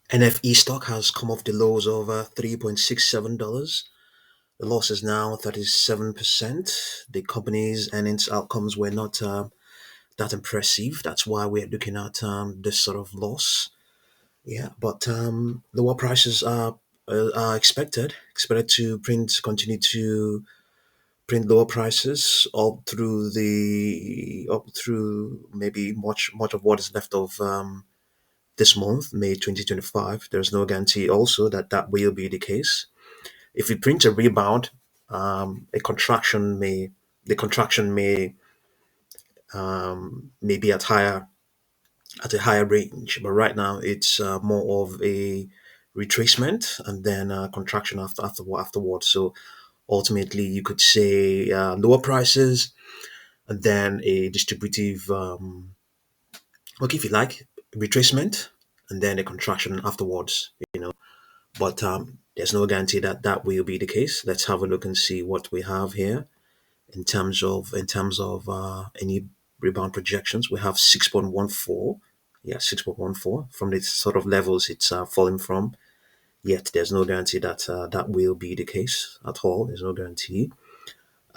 NFE stock has come off the lows of $3.67. The loss is now 37%. The company's earnings outcomes were not that impressive. That's why we're looking at this sort of loss. Yeah, but lower prices are expected to continue to print lower prices up through maybe much of what is left of this month, May 2025. There's no guarantee also that that will be the case. If we print a rebound, a contraction may the contraction may be at a higher range, but right now it's more of a retracement and then contraction afterwards. So ultimately, you could say lower prices and then a distributive, okay, if you like, retracement and then a contraction afterwards. But there's no guarantee that that will be the case. Let's have a look and see what we have here in terms of any rebound projections. We have 6.14. Yeah, 6.14 from the sort of levels it's falling from. Yet there's no guarantee that that will be the case at all. There's no guarantee.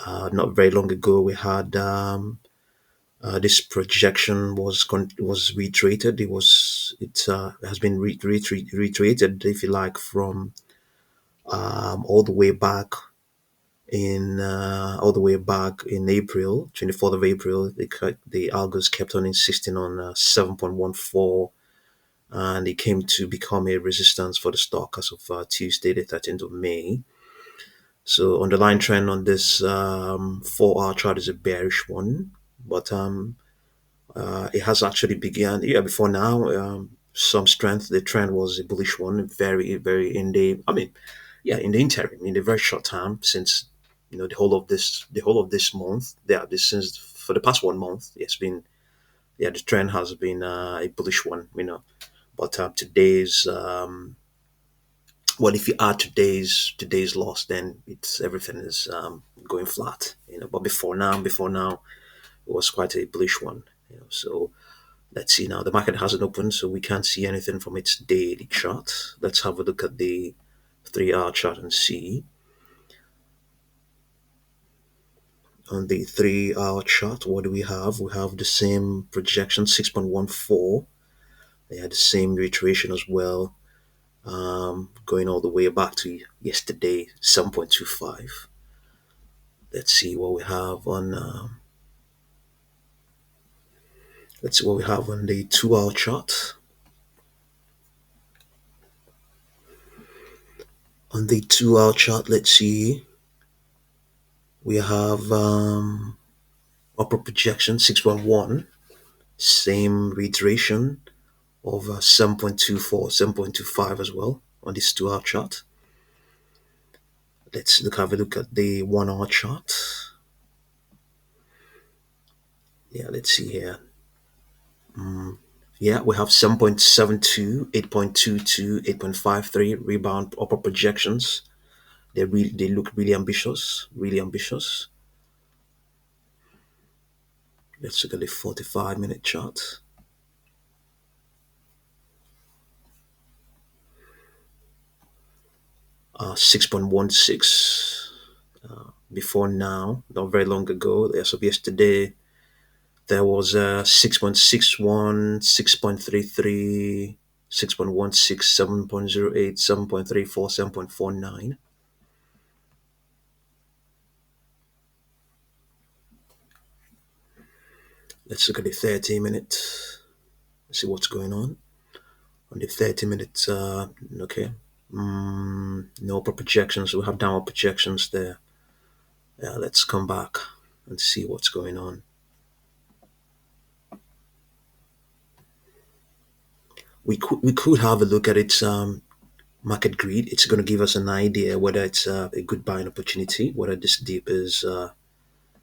Not very long ago, we had this projection was reiterated. It has been reiterated, if you like, from all the way back in April, 24th of April. The algos kept on insisting on 7.14, and it came to become a resistance for the stock as of Tuesday, the 13th of May. So underlying trend on this 4-hour chart is a bearish one, but it has actually begun. Yeah, before now, some strength. The trend was a bullish one, very, very in the. I mean, yeah, in the interim, in the very short time since the whole of this month. Yeah, this since for the past 1 month, it's been the trend has been a bullish one. But today's well, if you add today's loss, then it's everything is going flat. But before now, it was quite a bullish one. So let's see now. The market hasn't opened, so we can't see anything from its daily chart. Let's have a look at the 3-hour chart and see. On the 3-hour chart, what do we have? We have the same projection, 6.14. They had the same reiteration as well, going all the way back to yesterday, 7.25. Let's see what we have on. Let's see what we have on the 2-hour chart. On the 2-hour chart, let's see. We have upper projection 6.1, same reiteration of 7.24, 7.25 as well on this 2-hour chart. Let's have a look at the 1-hour chart. Yeah, let's see here. Yeah, we have 7.72, 8.22, 8.53 rebound upper projections. They look really ambitious, really ambitious. Let's look at the 45-minute chart. 6.16 before now, not very long ago, as of yesterday, there was 6.61, 6.33, 6.16, 7.08, 7.34, 7.49. Let's look at the 30-minute. See what's going on the 30 minutes. Okay. No upper projections. We have downward projections there. Yeah, let's come back and see what's going on. We could have a look at its market greed. It's going to give us an idea whether it's a good buying opportunity, whether this dip is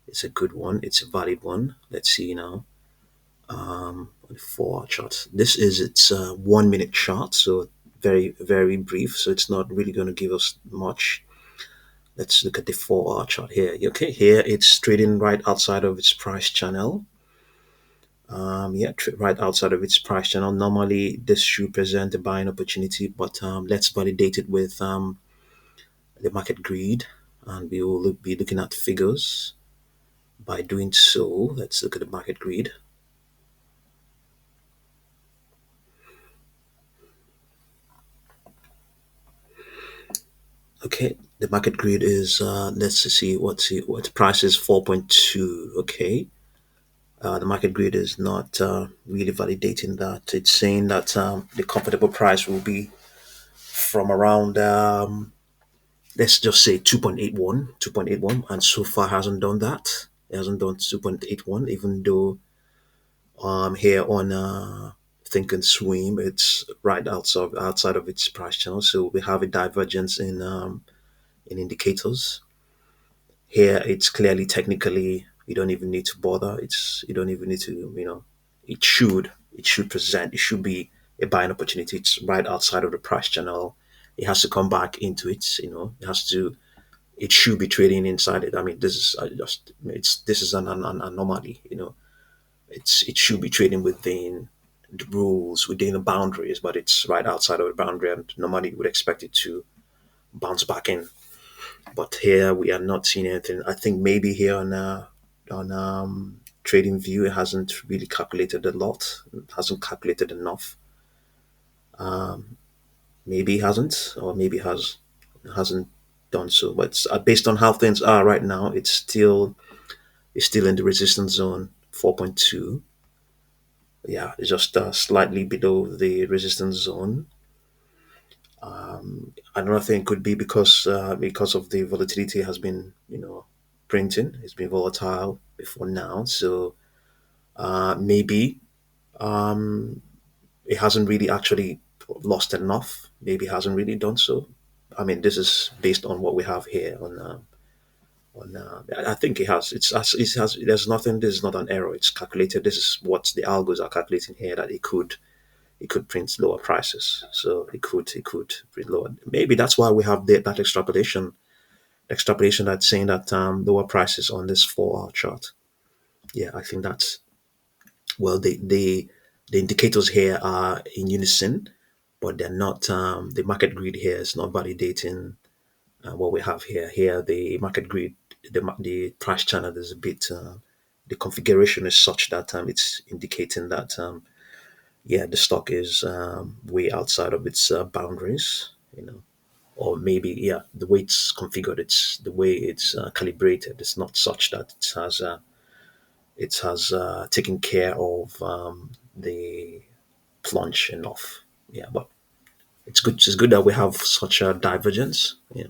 it's a good one, it's a valid one. Let's see now. On the 4-hour chart. This is its 1 minute chart, so very, very brief. So it's not really going to give us much. Let's look at the 4-hour chart here. Okay, here it's trading right outside of its price channel. Yeah, right outside of its price channel. Normally, this should present a buying opportunity, but let's validate it with the market greed, and we will be looking at figures. By doing so, let's look at the market greed. Okay, the market greed is let's see what the price is 4.2. Okay, the market grid is not really validating that. It's saying that the comfortable price will be from around, let's just say 2.81, and so far hasn't done that. It hasn't done 2.81, even though here on Think and Swim, it's right outside of its price channel. So we have a divergence in indicators. Here, it's clearly technically you don't even need to bother. You don't even need to it should present it should be a buying opportunity. It's right outside of the price channel. It has to come back into it. It should be trading inside it. I mean, this is just it's this is an anomaly. It should be trading within the rules, within the boundaries, but it's right outside of the boundary, and normally you would expect it to bounce back in. But here we are not seeing anything. I think maybe here on Trading View, it hasn't really calculated a lot. It hasn't calculated enough. Maybe it hasn't, or maybe it hasn't done so. But based on how things are right now, it's still in the resistance zone 4.2. Yeah, it's just slightly below the resistance zone. Another thing could be because of the volatility has been printing. It's been volatile before now, so maybe it hasn't really actually lost enough. Maybe it hasn't really done so. I mean, this is based on what we have here on. I think it has. It has. There's nothing. This is not an error. It's calculated. This is what the algos are calculating here, that it could print lower prices. So it could print lower. Maybe that's why we have that extrapolation that's saying that lower prices on this 4 hour chart. Yeah, I think that's well, the indicators here are in unison, but they're not. The market grid here is not validating what we have here. Here, the market grid, the price channel is a bit. The configuration is such that it's indicating that yeah, the stock is way outside of its boundaries. Or maybe yeah, the way it's configured, it's the way it's calibrated. It's not such that it has taken care of the plunge enough. Yeah, but it's good. It's good that we have such a divergence. Yeah.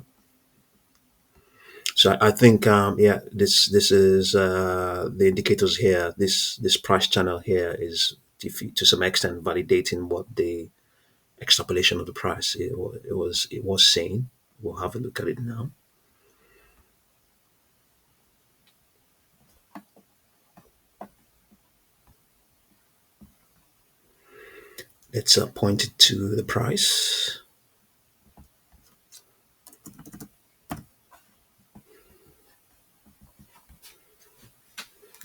So I think yeah, this is the indicators here. This price channel here is to some extent validating what the extrapolation of the price it was saying. We'll have a look at it now. Let's point it to the price.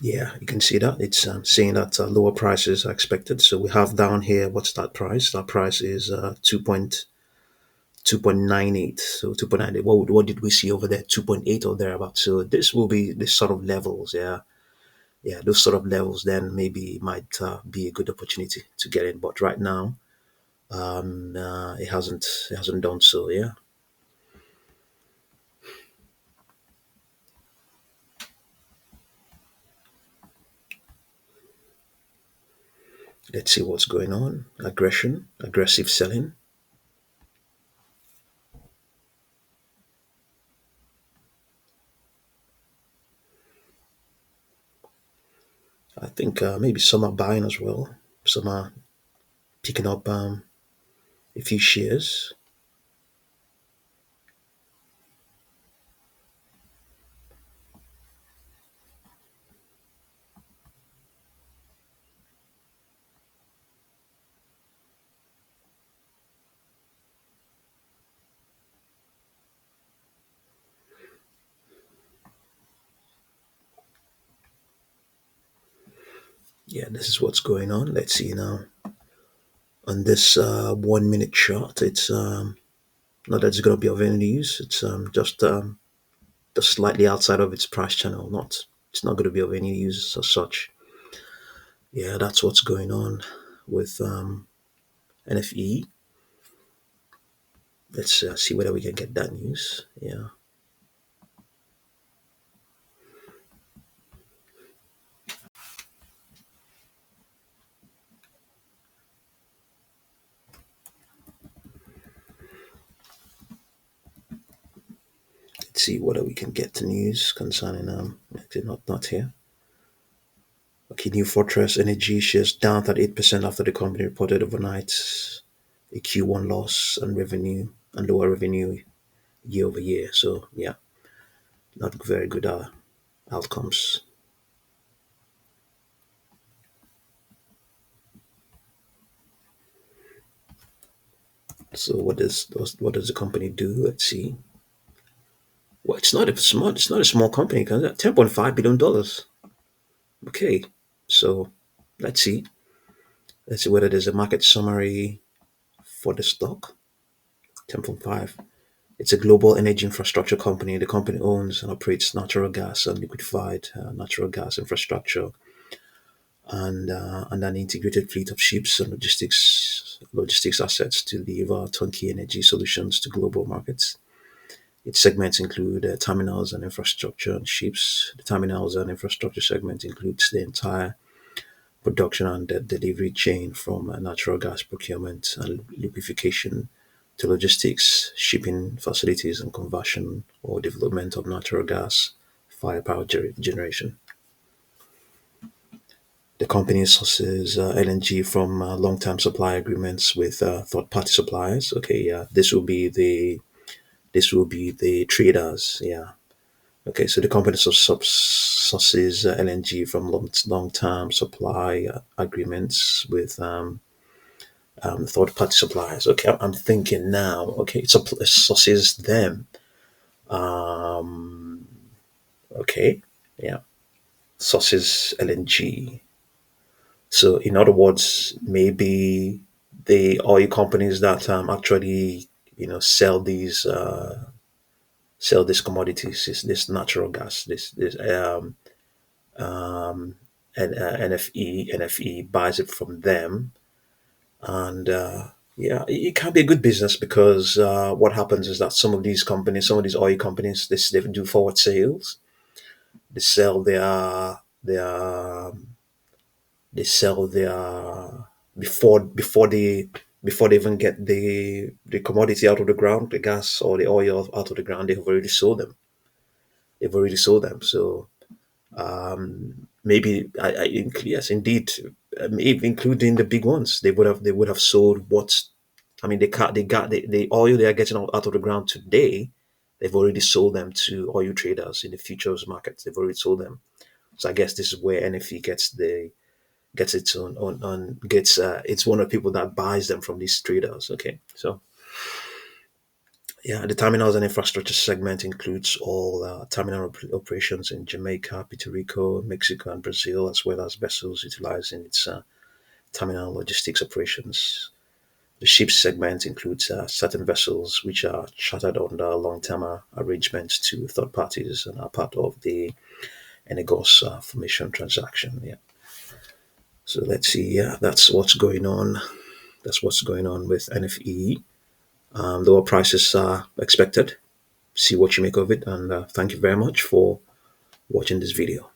Yeah, you can see that it's saying that lower prices are expected. So we have down here, what's that price? That price is 2.98. So 2.98. What did we see over there? 2.8 or thereabout. So this will be the sort of levels. Yeah, yeah, those sort of levels. Then maybe might be a good opportunity to get in. But right now, it hasn't done so. Yeah, let's see what's going on. Aggressive selling. I think maybe some are buying as well. Some are picking up a few shares. Yeah, this is what's going on. Let's see now. On this 1 minute chart, it's not that it's going to be of any use. It's just slightly outside of its price channel. Not It's not going to be of any use as such. Yeah, that's what's going on with NFE. Let's see whether we can get that news. Yeah, let's see whether we can get the news concerning actually not here. Okay, New Fortress Energy shares down 38% after the company reported overnight a Q1 loss and revenue and lower revenue year over year. So yeah, not very good outcomes. So what does the company do? Let's see. Well, it's not a small company. 'Cause $10.5 billion. Okay, so let's see. Let's see whether there's a market summary for the stock. 10.5. It's a global energy infrastructure company. The company owns and operates natural gas and liquefied natural gas infrastructure and an integrated fleet of ships and logistics assets to deliver turnkey energy solutions to global markets. Its segments include terminals and infrastructure and ships. The terminals and infrastructure segment includes the entire production and delivery chain from natural gas procurement and liquefaction to logistics, shipping facilities, and conversion or development of natural gas firepower generation. The company sources LNG from long-term supply agreements with third-party suppliers. Okay, yeah, this will be the traders. Yeah. Okay, so the company sources LNG from long-term supply agreements with third-party suppliers. Okay, I'm thinking now. Okay, it sources them. Um, okay, yeah, sources LNG. So, in other words, maybe the oil companies that actually, sell these commodities, this natural gas, this and NFE buys it from them, and yeah, it can be a good business because what happens is that some of these oil companies, they do forward sales. They sell their they sell their before they even get the commodity out of the ground, the gas or the oil out of the ground. They've already sold them. They've already sold them. So maybe yes, indeed, including the big ones, they would have sold what. I mean, the oil they are getting out of the ground today. They've already sold them to oil traders in the futures market. They've already sold them. So I guess this is where NFE gets its own on gets it's one of the people that buys them from these traders. Okay, so yeah, the terminals and infrastructure segment includes all terminal operations in Jamaica, Puerto Rico, Mexico, and Brazil, as well as vessels utilizing its terminal logistics operations. The ships segment includes certain vessels which are chartered under long-term arrangements to third parties and are part of the Energos Formation Transaction. Yeah. So let's see. Yeah, that's what's going on. That's what's going on with NFE. Lower prices are expected. See what you make of it, and thank you very much for watching this video.